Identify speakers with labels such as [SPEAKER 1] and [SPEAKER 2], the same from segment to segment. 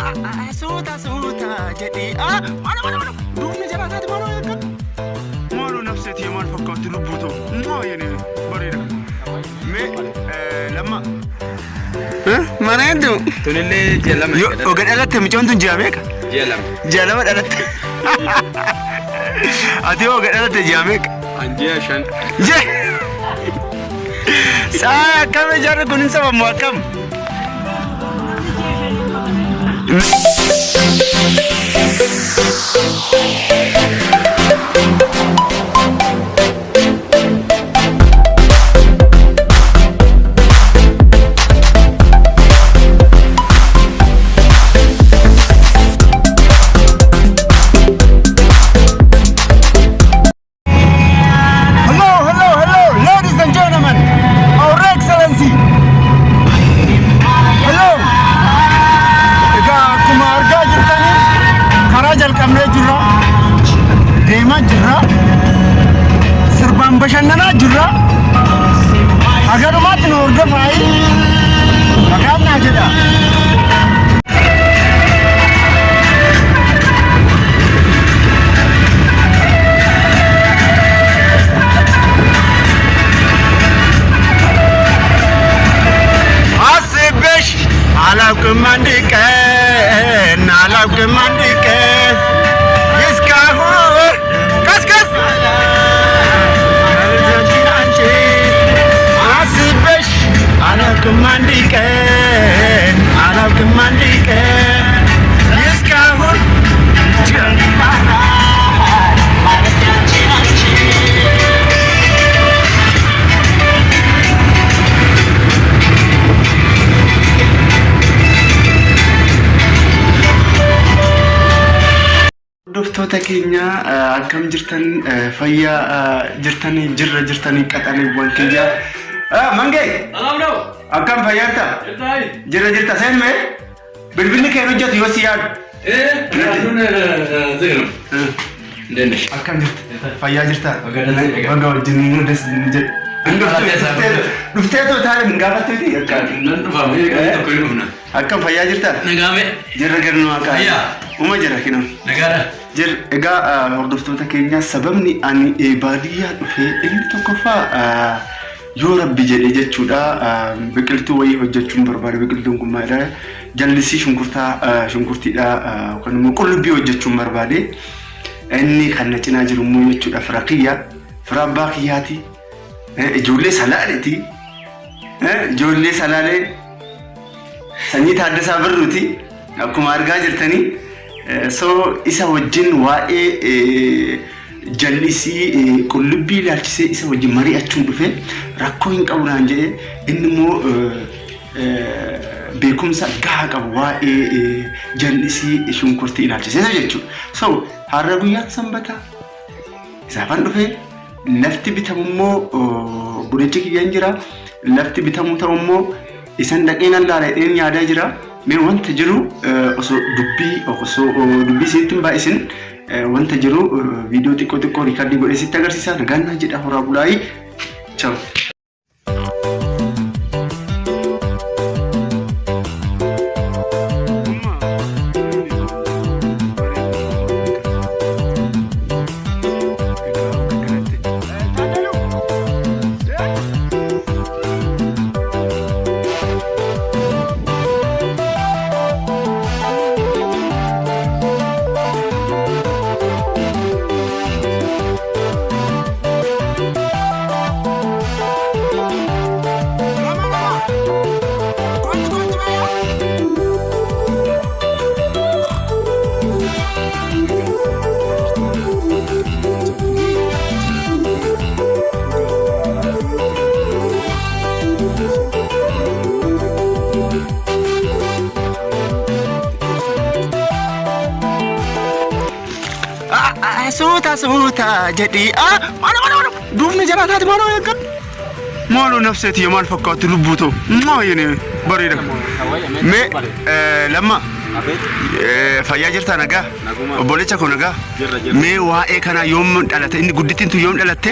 [SPEAKER 1] Suuta jedhi mana duubni jiraataati maaloo eeggan maaloo nafseetii maal fakkaatti lubbuutoo maa yene bareeda mee lamma mana hedduu
[SPEAKER 2] tunillee jeelama
[SPEAKER 1] oga dhalatte micoon tun ji'a meeqa jeelama dhalatte ati oga dhalatte ji'a meeqa
[SPEAKER 2] ji'a 5
[SPEAKER 1] jee saa akkam ijaarri kun hin sabamu akkam bashannanaa jirra agarumaatti nu hordofaayi maqaannaa jedha አስቤሽ አላውቅም አንድ ቀን እስካሁን ቀስቀስ አላውቅም አንድ ቀን እስካሁን Hordoftoota keenya akkam jirtan fayyaa jirtanii jirtanii qaxaleewwan keenya Mangay
[SPEAKER 2] Hello
[SPEAKER 1] akkam fayyaata jirta seen mee bilbilli kee hojjetu yoo si yaadu
[SPEAKER 2] zero Denish
[SPEAKER 1] akkam jirta fayyaa jirta baga wajjin des dhufteetoo taale hin gaafatteeti akkam fayyaa jirta
[SPEAKER 2] nagaame
[SPEAKER 1] jirra garnu maqaa uma jira kino
[SPEAKER 2] nagaara
[SPEAKER 1] jir egaa hordoftoota keenya sababni ani baadiyyaa dhufee inni tokkoffaa yoo rabbi jedhe jechuudha biqiltuu wayii hojjechuun barbaade biqiltuun kun maadha jallisii shunkurtiidha kan immoo qullubbii hojjechuun barbaade inni kan na cinaa jiru immoo jechuudha fira abbaa kiyyaati ijoollee salaaleeti ijoollee salaalee sanyii Taaddasaa Birruuti akkuma argaa jirtanii so isa wajjin waa'ee jallisii qullubbii ilaalchisee isa wajjin mari'achuun dhufe rakkoo hin qabu naan jedhe inni immoo beekumsa gahaa qabu waa'ee jallisii shunkurtii ilaalchisee jechuudha. So har'a guyyaan sanbataa isaafan dhufe lafti bitamu immoo bulechi kiyyaan jira lafti bitamu ta'u immoo isan dhaqeen laalee yaadaa jira mee wanta jiru osoo dubbii sitti baay'isin wanta jiru video xiqqoo riikardii godhee sitti agarsiisa nagaan jedha horaa bulaayi ciao suuta jedhi mana duubni jiraataati maaloo eeggan maaloo nafseetii maal fakkaatti lubbuutoo maa yene bareeda mee lamma fayyaa jirta nagaa obbolecha ko nagaa mee waa'ee kana yoom dhalate inni guddittiin tu yoom dhalatte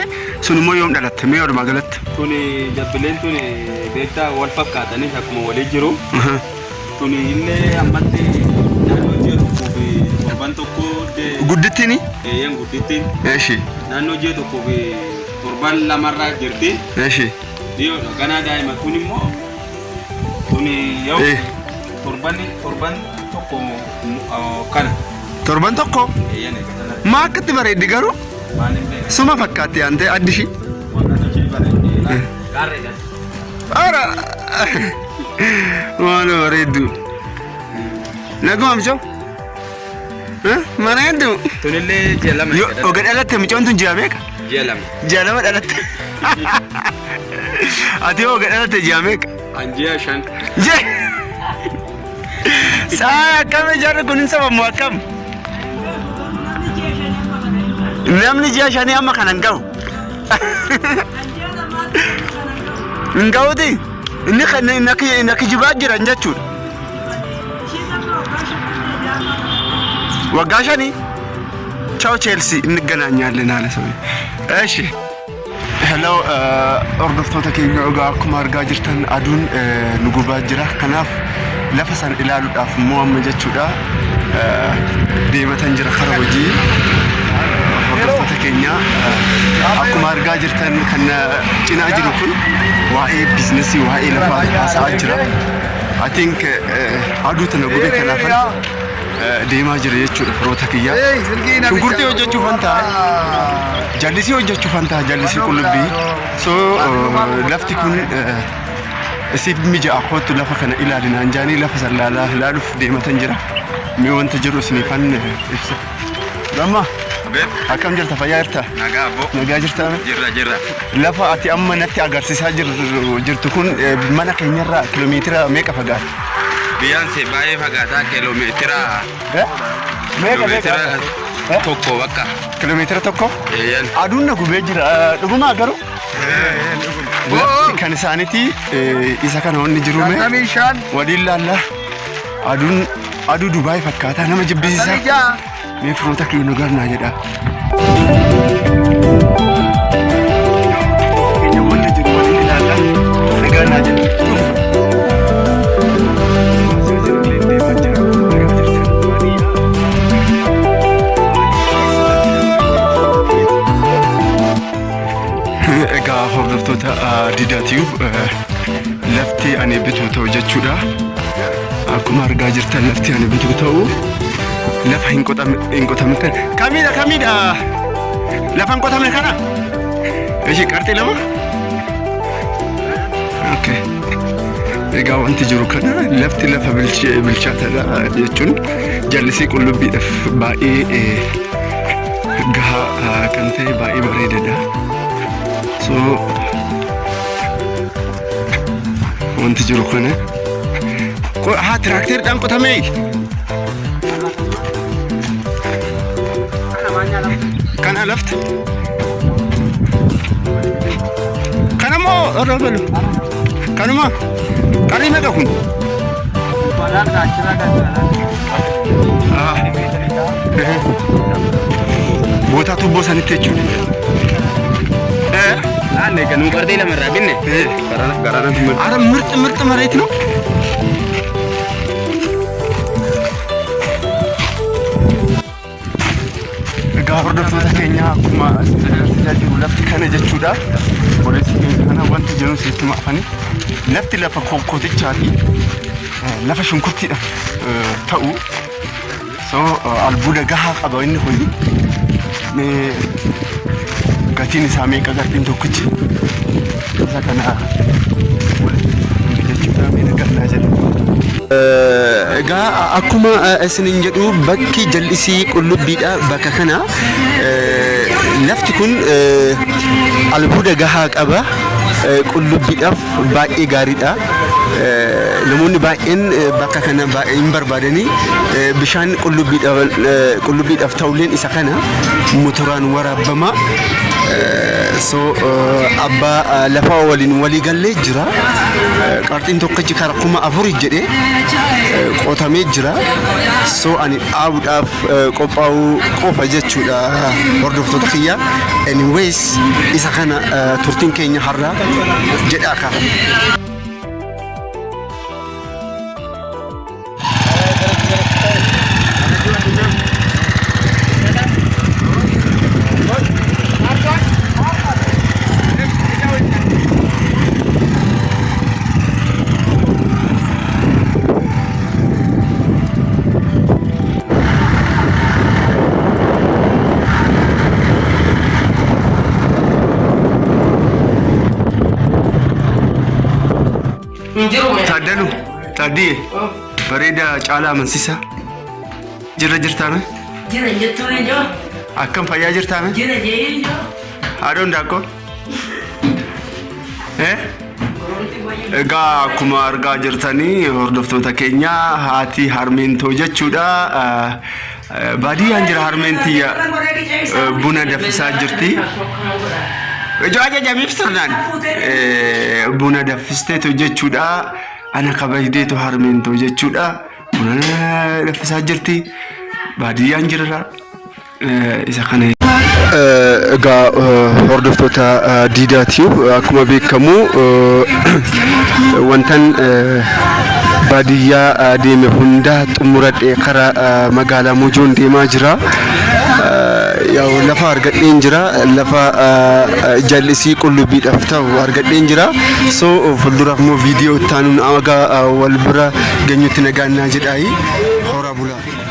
[SPEAKER 1] sun immoo yoom dhalatte mee walumaa galatti
[SPEAKER 2] tuni jabbileen tuni beektaa wal fakkaatanii akkuma walii jiru Kuni illee ammatti naannoo ji'a tokkoo fi torban tokko
[SPEAKER 1] Guddittiini?
[SPEAKER 2] Eeyyaan guddittiin.
[SPEAKER 1] Eeshi.
[SPEAKER 2] Naannoo ji'a tokkoo fi torban lamarraa jirti.
[SPEAKER 1] Eeshi.
[SPEAKER 2] Dhiyoodha. Ganaa daa'ima kun immoo kuni yoo torban tokko kana.
[SPEAKER 1] Torban tokko?
[SPEAKER 2] Eeyyaan eeggatan.
[SPEAKER 1] Maa akkatti bareeddi garuu?
[SPEAKER 2] Maaliin beekaa?
[SPEAKER 1] Suma fakkaatti yaantee addishii?
[SPEAKER 2] Wanta tolchee bareeddi. Gaarreedha.
[SPEAKER 1] Ara! Waan bareeddu. Naguma michoo? Mana hedduu?
[SPEAKER 2] Tunillee ji'a lama.
[SPEAKER 1] Oga dhalatte michoon tun ji'a meeqa?
[SPEAKER 2] Ji'a lama.
[SPEAKER 1] Ji'a lama dhalatte. Ati oga dhalatte ji'a meeqa?
[SPEAKER 2] An ji'a 5.
[SPEAKER 1] Ji'a! Saa akkam ijaarri kun hin sabamu akkam? Namni ji'a 5 amma kana hin gahu. Hin gahuuti? Inni kijibaa jiran jechuudha. Waggaa 5? Ciao Chelsea inni ganaanyaalle naala sabii. Eeshi. Hello hordoftoota keenya egaa akkuma argaa jirtan aduun nu gubaa jira. Kanaaf lafa san ilaaluudhaaf immoo amma jechuudha deematan jira karaa hojii. Hordoftoota keenya akkuma argaa jirtan kan cinaa jiru kun waa'ee biizinasii waa'ee lafaa haasa'aa jira. I think aduu tana gubee kanaafan deemaa jira jechuudha firoota kiyyaa. Shunkurtii hojjechuuf an ta'a. Jallisii hojjechuuf an ta'a jallisii qullubbii. So lafti kun isiif mija'a kootu lafa kana ilaalinaan jaanii lafa san ilaaluuf deematan jira. Mee wanta jiru isiniifan ibsa. Gamma akkam jirta fayyaa jirta?
[SPEAKER 2] Nagaa abbo.
[SPEAKER 1] Nagaa jirta?
[SPEAKER 2] Jirra.
[SPEAKER 1] Lafa ati amma natti agarsiisaa jirtu kun mana keenyarraa kiiloomeetira meeqa fagaata?
[SPEAKER 2] Biyyaan see baay'ee fagaataa kiiloomeetira tokko bakka.
[SPEAKER 1] Kiiloomeetira tokko?
[SPEAKER 2] Eeyyaan.
[SPEAKER 1] Aduun na gubee jira. Dhugumaa garuu? Lafti kan isaaniiti isa kana wanni jiruume waliin laalla. Aduu Dubaay fakkaataa nama jibbisiisa. Mee firoota kiyya nu garnaa jedha. Keenya wanni jiru waliin ilaalla. Nu garnaa jedha. Egaa hordoftoota Diidaa lafti ani bituu ta'u jechuudha. Akkuma argaa jirtan lafti ani bituu ta'u lafa hin qotamne kana. Kamiidha? Lafa hin qotamne kana? Ishee qarxii lama? Okay. Egaa wanti jiru kana lafti lafa bilchaatadha jechuun jallisii qullubbiidhaaf baay'ee gahaa kan ta'e baay'ee bareedadha. So wanti jiru kana tiraakteeriidhaan qotamee kana lafti kanammoo irra galu kanuma qarii meeqa kun bootaa tubboo sanitti jechuudha.
[SPEAKER 2] Anne kan qarxii lamarraa binne. Garaana tumma.
[SPEAKER 1] Ara ምርጥ መሬት ነው። Egaa hordoftoota keenya akkuma tajaajilu lafti kana jechuudha. Boleessi keenya kana wanti jiru sitti maafanii lafti lafa konkootichaati. Lafa shunkurtiidhaaf ta'u. So albuuda gahaa qaba inni kun. Gatiin isaa meeqa gartiin tokkichi isa kana jechuudha miidha gannaa jedhu. Egaa akkuma isinin jedhu bakki jallisii qullubbiidha bakka kana lafti kun albuuda gahaa qaba qullubbiidhaaf baay'ee gaariidha. Namoonni baay'een bakka kana baay'ee hin barbaadanii bishaan qullubbiidhaaf ta'ulleen isa kana motoraan waraabama. So abbaa lafa waliin walii gallee jira. Qarxiin tokkichi karaa 4,000 jedhee qotamee jira. So ani dhaabuudhaaf qophaa'uu qofa jechuudha hordoftoota kiyya. Anyways isa kana turtiin keenya har'a jedhaa ka'a. Taaddalu Taaddiyee bareeda caalaa amansiisa jirtaame akkam fayyaa jirtaame haadhoon daakkoo egaa akkuma argaa jirtanii hordoftoota keenya haati harmeentoo jechuudha. Baadiyyaan jira harmeentii buna danfisaa jirti. Jajjabeef sirnaan buna danfisteetu jechuudha. Ana kabajdeetu harmeentoo jechuudha. Buna danfisaa jirti. Baadiyyaan jira isa kana. Egaa hordoftoota diidaatiif akkuma beekamu wantan baadiyyaa deeme hunda xumuradhee karaa magaalaa Mojoon deemaa jira. Lafa argadheen jira, lafa jallisii qullubbiidhaaf ta'u argadheen jira. So fuulduraaf immoo viidiyoo itti aanuun wal bira geenyutti nagaannaa jedhaayi. Hora bulaa.